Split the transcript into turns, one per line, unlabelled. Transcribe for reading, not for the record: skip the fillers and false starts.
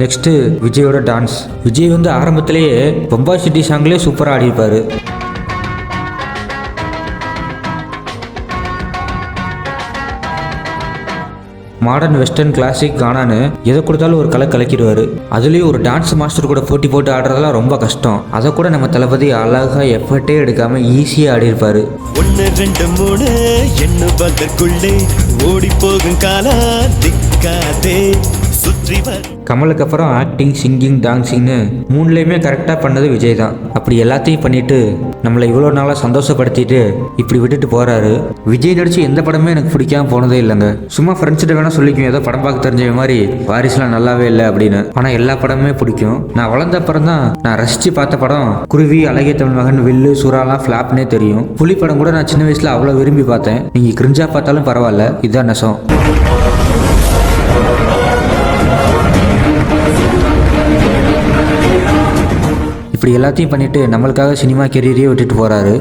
Next விஜயோட dance. Vijay வந்து ஆரம்பத்திலேயே பொம்பாய் சிட்டி சாங்லேயே சூப்பராக ஆடிப்பார். மாடர்ன் வெஸ்டர்ன் கிளாசிக் கானான்னு எதை கொடுத்தாலும் ஒரு கலக்கிடுவார். அதுலேயும் ஒரு டான்ஸ் மாஸ்டர் கூட போட்டி போட்டு ஆடுறதெல்லாம் ரொம்ப கஷ்டம். அதை கூட நம்ம தளபதி அழகாக எஃபர்ட்டே எடுக்காமல் ஈஸியாக ஆடிருப்பார்.
1 2 3 எண்ணுவதற்குள்ளே ஓடி போகும் காலா திக்காதே சுற்றி வர.
கமலுக்கு அப்புறம் ஆக்டிங், சிங்கிங், டான்ஸிங்னு 3லேயுமே கரெக்டாக பண்ணது விஜய் தான். அப்படி எல்லாத்தையும் பண்ணிட்டு நம்மளை இவ்வளோ நாளாக சந்தோஷப்படுத்திட்டு இப்படி விட்டுட்டு போகிறாரு. விஜய் நடிச்சு எந்த படமே எனக்கு பிடிக்காம போனதே இல்லைங்க. சும்மா ஃப்ரெண்ட்ஸ்கிட்ட வேணால் சொல்லிக்கும் ஏதோ படம் பார்க்க தெரிஞ்ச மாதிரி வாரிசுலாம் நல்லாவே இல்லை அப்படின்னு. ஆனால் எல்லா படமே பிடிக்கும். நான் வளர்ந்த அப்புறம் தான் நான் ரசித்து பார்த்த படம் குருவி, அழகிய தமிழ் மகன், வில்லு, சூறாலாம் ஃப்ளாப்னே தெரியும். புலி படம் கூட நான் சின்ன வயசில் அவ்வளோ விரும்பி பார்த்தேன். நீங்கள் கிரிஞ்சா பார்த்தாலும் பரவாயில்ல, இதுதான் நெசம். இப்படி எல்லாத்தையும் பண்ணிட்டு நம்மளுக்காக சினிமா கெரியரையே விட்டுட்டு போறாரு.